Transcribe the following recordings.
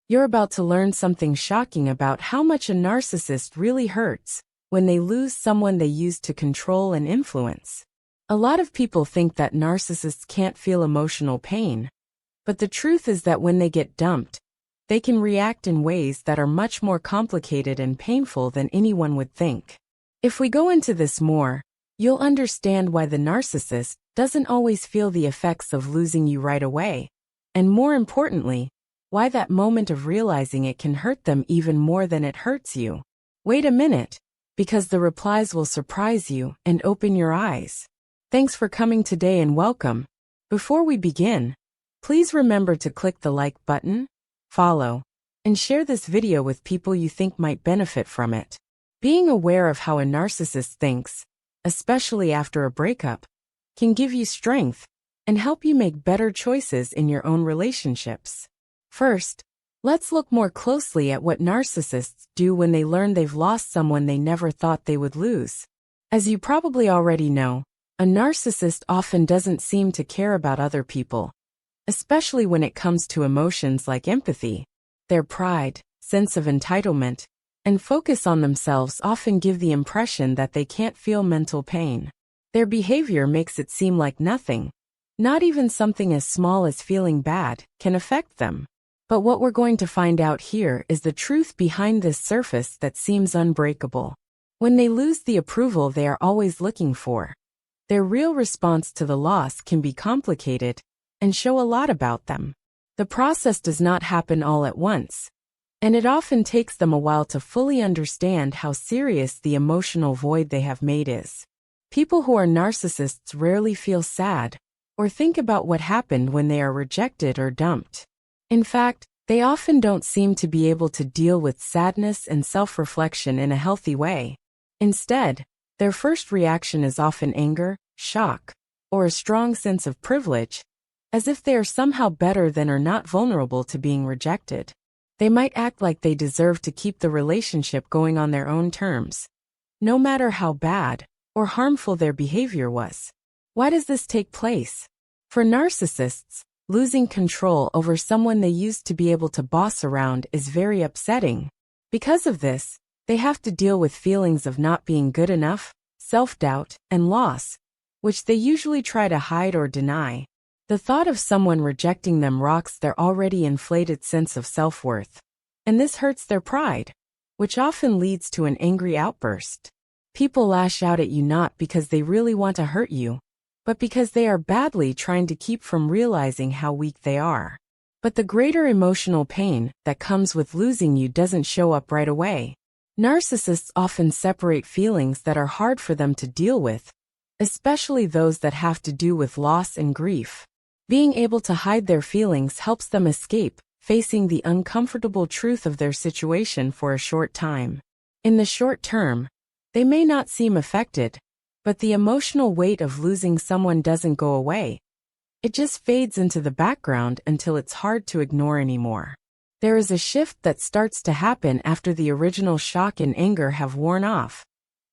You're about to learn something shocking about how much a narcissist really hurts when they lose someone they used to control and influence. A lot of people think that narcissists can't feel emotional pain, but the truth is that when they get dumped, they can react in ways that are much more complicated and painful than anyone would think. If we go into this more, you'll understand why the narcissist doesn't always feel the effects of losing you right away, and more importantly, why that moment of realizing it can hurt them even more than it hurts you. Wait a minute, because the replies will surprise you and open your eyes. Thanks for coming today and welcome. Before we begin, please remember to click the like button, follow, and share this video with people you think might benefit from it. Being aware of how a narcissist thinks, especially after a breakup, can give you strength and help you make better choices in your own relationships. First, let's look more closely at what narcissists do when they learn they've lost someone they never thought they would lose. As you probably already know, a narcissist often doesn't seem to care about other people, especially when it comes to emotions like empathy. Their pride, sense of entitlement, and focus on themselves often give the impression that they can't feel mental pain. Their behavior makes it seem like nothing, not even something as small as feeling bad, can affect them. But what we're going to find out here is the truth behind this surface that seems unbreakable. When they lose the approval they are always looking for, their real response to the loss can be complicated and show a lot about them. The process does not happen all at once, and it often takes them a while to fully understand how serious the emotional void they have made is. People who are narcissists rarely feel sad or think about what happened when they are rejected or dumped. In fact, they often don't seem to be able to deal with sadness and self-reflection in a healthy way. Instead, their first reaction is often anger, shock, or a strong sense of privilege, as if they are somehow better than or not vulnerable to being rejected. They might act like they deserve to keep the relationship going on their own terms, no matter how bad or harmful their behavior was. Why does this take place? For narcissists, losing control over someone they used to be able to boss around is very upsetting. Because of this, they have to deal with feelings of not being good enough, self-doubt, and loss, which they usually try to hide or deny. The thought of someone rejecting them rocks their already inflated sense of self-worth, and this hurts their pride, which often leads to an angry outburst. People lash out at you not because they really want to hurt you, but because they are badly trying to keep from realizing how weak they are. But the greater emotional pain that comes with losing you doesn't show up right away. Narcissists often separate feelings that are hard for them to deal with, especially those that have to do with loss and grief. Being able to hide their feelings helps them escape facing the uncomfortable truth of their situation for a short time. In the short term, they may not seem affected, but the emotional weight of losing someone doesn't go away. It just fades into the background until it's hard to ignore anymore. There is a shift that starts to happen after the original shock and anger have worn off,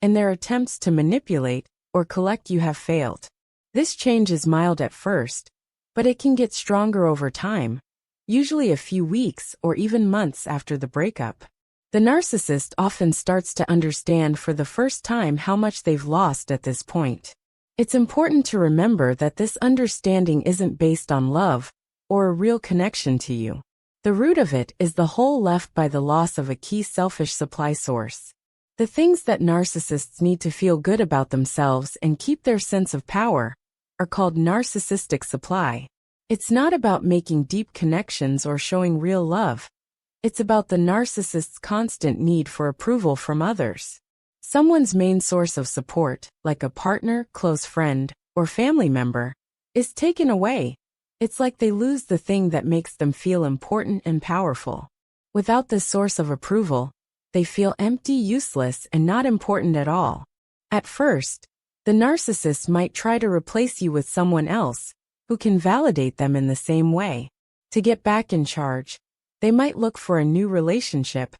and their attempts to manipulate or collect you have failed. This change is mild at first, but it can get stronger over time, usually a few weeks or even months after the breakup. The narcissist often starts to understand for the first time how much they've lost at this point. It's important to remember that this understanding isn't based on love or a real connection to you. The root of it is the hole left by the loss of a key selfish supply source. The things that narcissists need to feel good about themselves and keep their sense of power are called narcissistic supply. It's not about making deep connections or showing real love. It's about the narcissist's constant need for approval from others. Someone's main source of support, like a partner, close friend, or family member, is taken away. It's like they lose the thing that makes them feel important and powerful. Without this source of approval, they feel empty, useless, and not important at all. At first, the narcissist might try to replace you with someone else who can validate them in the same way. To get back in charge, they might look for a new relationship,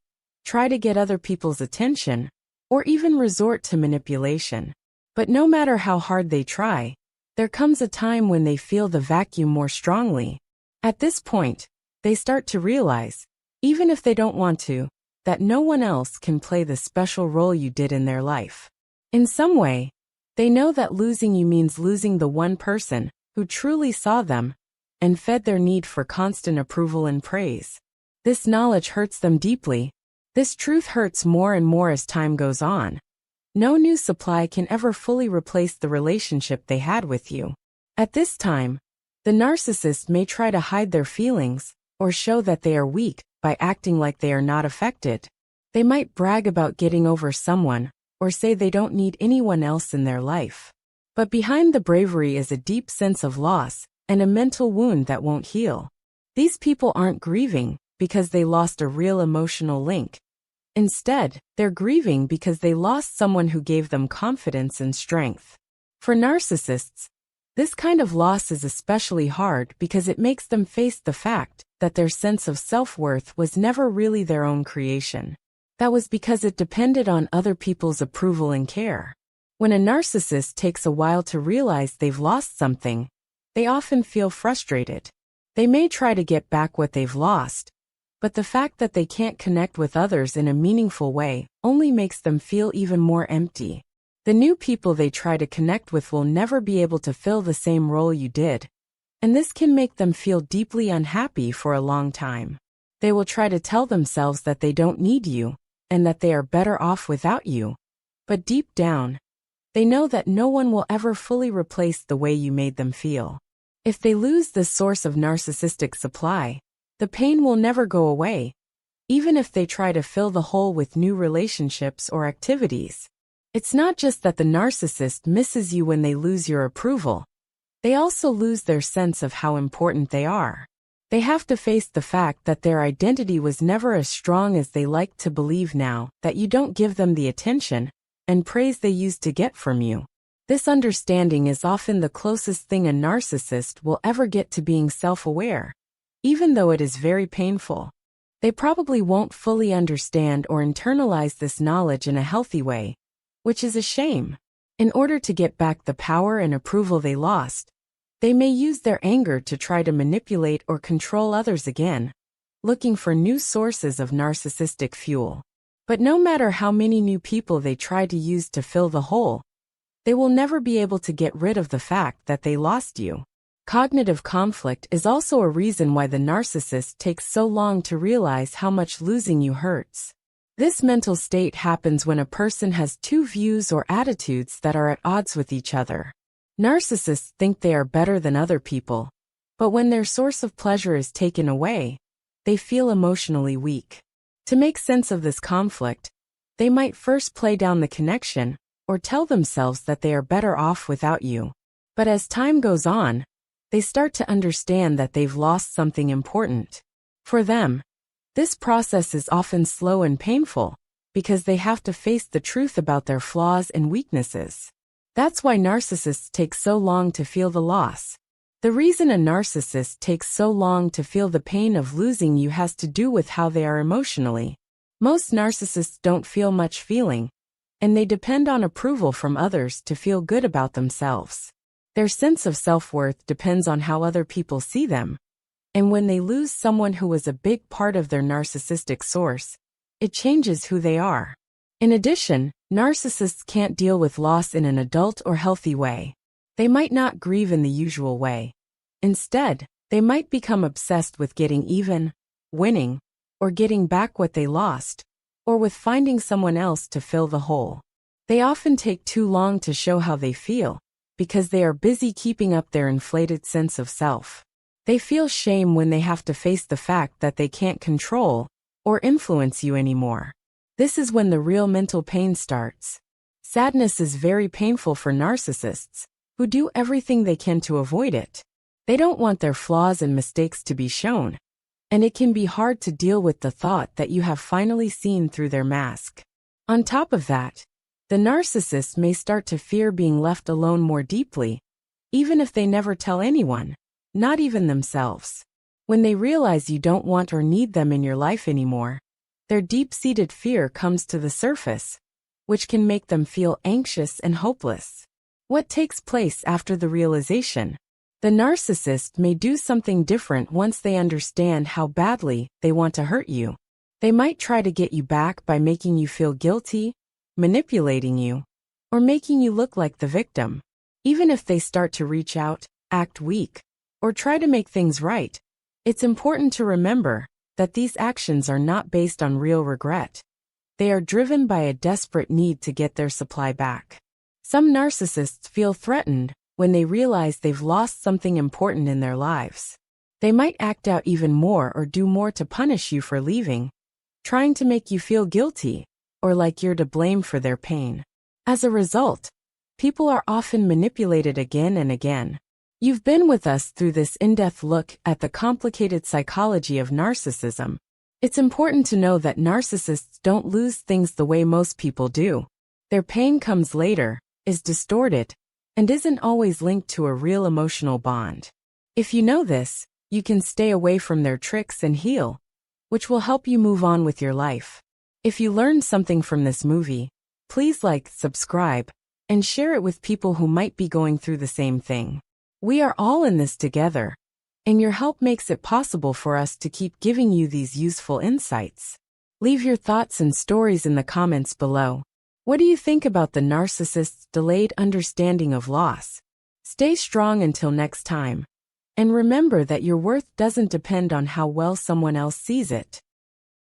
try to get other people's attention, or even resort to manipulation. But no matter how hard they try, there comes a time when they feel the vacuum more strongly. At this point, they start to realize even if they don't want to, that no one else can play the special role you did in their life. In some way, they know that losing you means losing the one person who truly saw them and fed their need for constant approval and praise. This knowledge hurts them deeply. This truth hurts more and more as time goes on. No new supply can ever fully replace the relationship they had with you. At this time, the narcissist may try to hide their feelings or show that they are weak by acting like they are not affected. They might brag about getting over someone or say they don't need anyone else in their life. But behind the bravery is a deep sense of loss and a mental wound that won't heal. These people aren't grieving because they lost a real emotional link. Instead, they're grieving because they lost someone who gave them confidence and strength. For narcissists, this kind of loss is especially hard because it makes them face the fact that their sense of self-worth was never really their own creation. That was because it depended on other people's approval and care. When a narcissist takes a while to realize they've lost something, they often feel frustrated. They may try to get back what they've lost, but the fact that they can't connect with others in a meaningful way only makes them feel even more empty. The new people they try to connect with will never be able to fill the same role you did, and this can make them feel deeply unhappy for a long time. They will try to tell themselves that they don't need you, and that they are better off without you. But deep down, they know that no one will ever fully replace the way you made them feel. If they lose this source of narcissistic supply, the pain will never go away, even if they try to fill the hole with new relationships or activities. It's not just that the narcissist misses you when they lose your approval. They also lose their sense of how important they are. They have to face the fact that their identity was never as strong as they like to believe now that you don't give them the attention and praise they used to get from you. This understanding is often the closest thing a narcissist will ever get to being self-aware. Even though it is very painful, they probably won't fully understand or internalize this knowledge in a healthy way, which is a shame. In order to get back the power and approval they lost, they may use their anger to try to manipulate or control others again, looking for new sources of narcissistic fuel. But no matter how many new people they try to use to fill the hole, they will never be able to get rid of the fact that they lost you. Cognitive conflict is also a reason why the narcissist takes so long to realize how much losing you hurts. This mental state happens when a person has two views or attitudes that are at odds with each other. Narcissists think they are better than other people, but when their source of pleasure is taken away, they feel emotionally weak. To make sense of this conflict, they might first play down the connection or tell themselves that they are better off without you. But as time goes on, they start to understand that they've lost something important. For them, this process is often slow and painful because they have to face the truth about their flaws and weaknesses. That's why narcissists take so long to feel the loss. The reason a narcissist takes so long to feel the pain of losing you has to do with how they are emotionally. Most narcissists don't feel much feeling, and they depend on approval from others to feel good about themselves. Their sense of self-worth depends on how other people see them. And when they lose someone who was a big part of their narcissistic source, it changes who they are. In addition, narcissists can't deal with loss in an adult or healthy way. They might not grieve in the usual way. Instead, they might become obsessed with getting even, winning, or getting back what they lost, or with finding someone else to fill the hole. They often take too long to show how they feel, because they are busy keeping up their inflated sense of self. They feel shame when they have to face the fact that they can't control or influence you anymore. This is when the real mental pain starts. Sadness is very painful for narcissists, who do everything they can to avoid it. They don't want their flaws and mistakes to be shown, and it can be hard to deal with the thought that you have finally seen through their mask. On top of that, the narcissist may start to fear being left alone more deeply, even if they never tell anyone, not even themselves. When they realize you don't want or need them in your life anymore, their deep-seated fear comes to the surface, which can make them feel anxious and hopeless. What takes place after the realization? The narcissist may do something different once they understand how badly they want to hurt you. They might try to get you back by making you feel guilty, manipulating you, or making you look like the victim. Even if they start to reach out, act weak, or try to make things right, it's important to remember that these actions are not based on real regret. They are driven by a desperate need to get their supply back. Some narcissists feel threatened when they realize they've lost something important in their lives. They might act out even more or do more to punish you for leaving, trying to make you feel guilty or like you're to blame for their pain. As a result, people are often manipulated again and again. You've been with us through this in-depth look at the complicated psychology of narcissism. It's important to know that narcissists don't lose things the way most people do. Their pain comes later, is distorted, and isn't always linked to a real emotional bond. If you know this, you can stay away from their tricks and heal, which will help you move on with your life. If you learned something from this movie, please like, subscribe, and share it with people who might be going through the same thing. We are all in this together, and your help makes it possible for us to keep giving you these useful insights. Leave your thoughts and stories in the comments below. What do you think about the narcissist's delayed understanding of loss? Stay strong until next time. And remember that your worth doesn't depend on how well someone else sees it.